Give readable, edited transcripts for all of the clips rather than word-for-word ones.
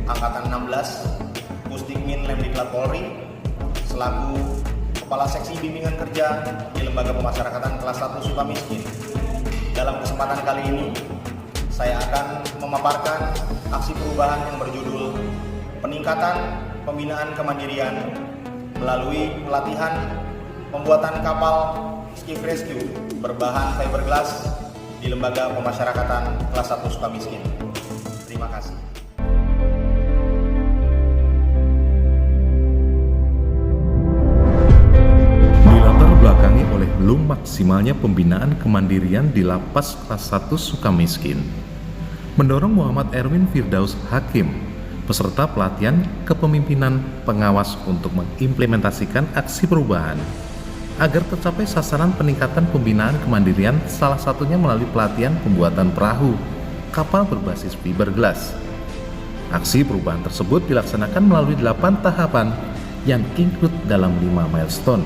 Angkatan 16 Pusdikmin Lemdiklat Polri selaku Kepala Seksi Bimbingan Kerja di Lembaga Pemasyarakatan kelas 1 Sukamiskin. Dalam kesempatan kali ini, saya akan memaparkan aksi perubahan yang berjudul Peningkatan Pembinaan Kemandirian melalui pelatihan pembuatan kapal skiff rescue berbahan fiberglass di Lembaga Pemasyarakatan kelas 1 Sukamiskin. Terima kasih. Belakangi oleh belum maksimalnya pembinaan kemandirian di Lapas kelas 1 Sukamiskin, mendorong Muhammad Erwin Firdaus Hakim, peserta pelatihan kepemimpinan pengawas untuk mengimplementasikan aksi perubahan agar tercapai sasaran peningkatan pembinaan kemandirian, salah satunya melalui pelatihan pembuatan perahu kapal berbasis fiberglass. Aksi perubahan tersebut dilaksanakan melalui 8 tahapan yang include dalam 5 milestone.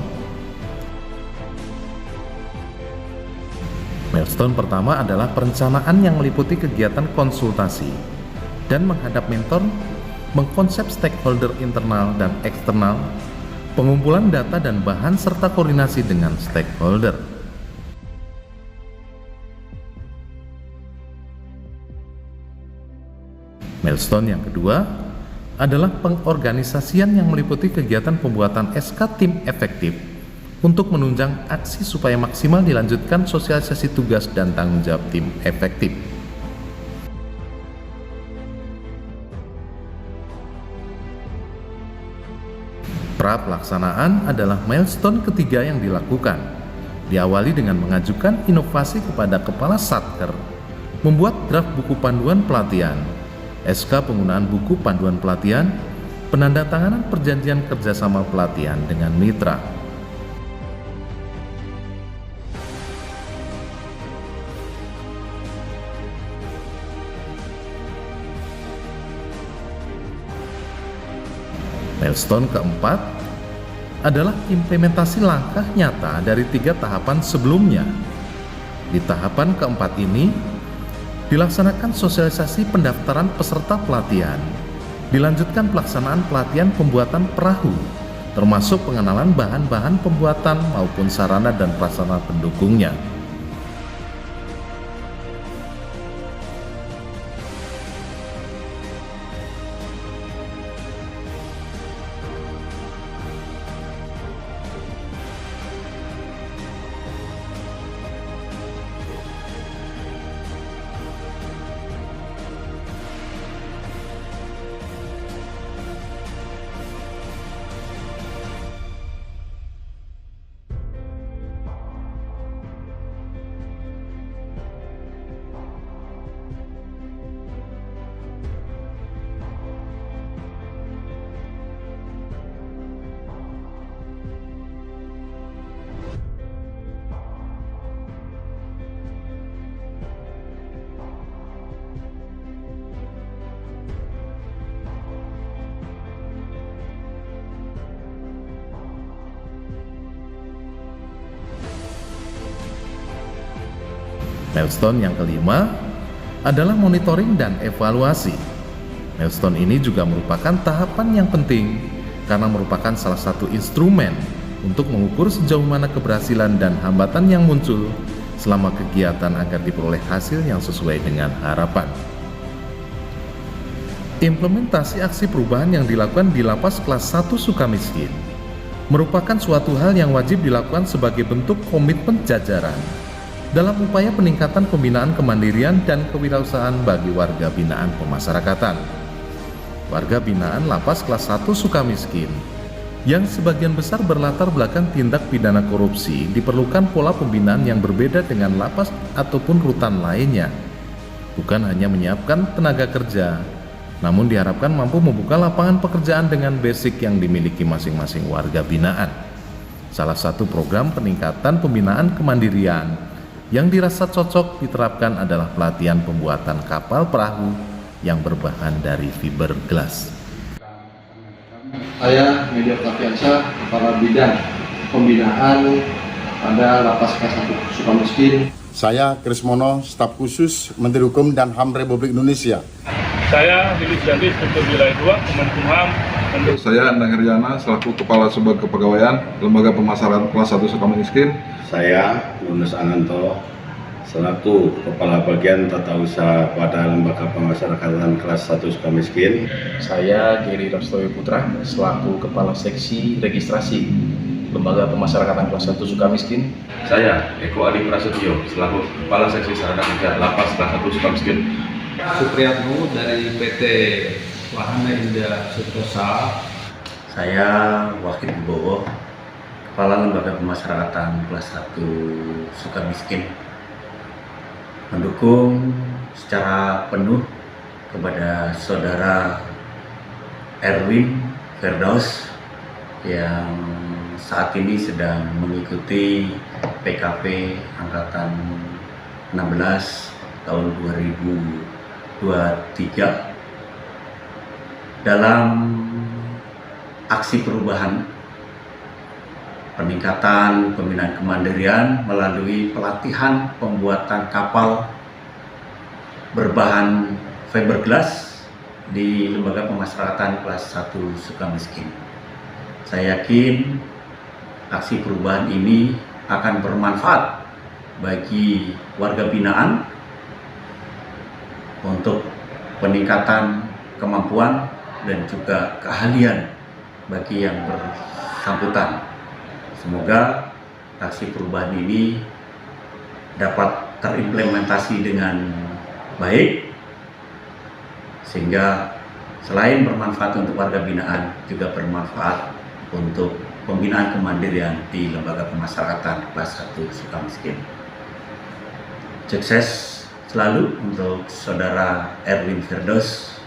Milestone pertama adalah perencanaan yang meliputi kegiatan konsultasi dan menghadap mentor, mengkonsep stakeholder internal dan eksternal, pengumpulan data dan bahan serta koordinasi dengan stakeholder. Milestone yang kedua adalah pengorganisasian yang meliputi kegiatan pembuatan SK tim efektif untuk menunjang aksi supaya maksimal dilanjutkan sosialisasi tugas dan tanggung jawab tim efektif. Pra pelaksanaan adalah milestone ketiga yang dilakukan. Diawali dengan mengajukan inovasi kepada Kepala Satker, membuat draft buku panduan pelatihan, SK penggunaan buku panduan pelatihan, penandatanganan perjanjian kerjasama pelatihan dengan mitra. Milestone keempat adalah implementasi langkah nyata dari 3 tahapan sebelumnya. Di tahapan keempat ini, dilaksanakan sosialisasi pendaftaran peserta pelatihan, dilanjutkan pelaksanaan pelatihan pembuatan perahu, termasuk pengenalan bahan-bahan pembuatan maupun sarana dan prasarana pendukungnya. Milestone yang kelima adalah monitoring dan evaluasi. Milestone ini juga merupakan tahapan yang penting karena merupakan salah satu instrumen untuk mengukur sejauh mana keberhasilan dan hambatan yang muncul selama kegiatan agar diperoleh hasil yang sesuai dengan harapan. Implementasi aksi perubahan yang dilakukan di Lapas kelas 1 Sukamiskin merupakan suatu hal yang wajib dilakukan sebagai bentuk komitmen jajaran dalam upaya peningkatan pembinaan kemandirian dan kewirausahaan bagi warga binaan pemasyarakatan. Warga binaan Lapas kelas 1 Sukamiskin yang sebagian besar berlatar belakang tindak pidana korupsi diperlukan pola pembinaan yang berbeda dengan lapas ataupun rutan lainnya. Bukan hanya menyiapkan tenaga kerja, namun diharapkan mampu membuka lapangan pekerjaan dengan basic yang dimiliki masing-masing warga binaan. Salah satu program peningkatan pembinaan kemandirian yang dirasa cocok diterapkan adalah pelatihan pembuatan kapal perahu yang berbahan dari fiberglass. Saya Media Octaviansyah, Kepala Bidang Pembinaan pada Lapas kelas 1 Sukamiskin. Saya Krismono, Staf Khusus Menteri Hukum dan HAM Republik Indonesia. Saya Willy Janti, Inspektur Wilayah 2, Kemenkumham. Saya Endang Herjana, selaku Kepala Sub Kepegawaian Lembaga Pemasaran Kelas 1 Sukamiskin. Saya Yunus Ananto, selaku Kepala Bagian Tata Usaha pada Lembaga Pemasyarakatan Kelas 1 Sukamiskin. Saya Giri Rastowi Putra, selaku Kepala Seksi Registrasi Lembaga Pemasyarakatan Kelas 1 Sukamiskin. Saya Eko Adi Prasetyo, selaku Kepala Seksi Sarana Kerja Lapas Kelas 1 Sukamiskin. Supriyatno dari PT Wahana Indah Sutosa. Saya Wahid Wibowo, Kepala Lembaga Pemasyarakatan Kelas 1 Sukamiskin, mendukung secara penuh kepada Saudara Erwin Firdaus yang saat ini sedang mengikuti PKP Angkatan 16 tahun 2023 dalam aksi perubahan peningkatan pembinaan kemandirian melalui pelatihan pembuatan kapal berbahan fiberglass di Lembaga Pemasyarakatan Kelas 1 Sukamiskin. Saya yakin aksi perubahan ini akan bermanfaat bagi warga binaan untuk peningkatan kemampuan dan juga keahlian bagi yang bersangkutan. Semoga aksi perubahan ini dapat terimplementasi dengan baik, sehingga selain bermanfaat untuk warga binaan, juga bermanfaat untuk pembinaan kemandirian di Lembaga Pemasyarakatan Kelas 1 Sukamiskin. Sukses selalu untuk Saudara Erwin Firdaus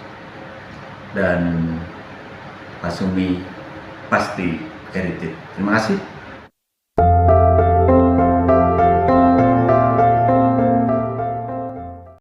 dan Pak Sumi Pasti Heritage. Terima kasih.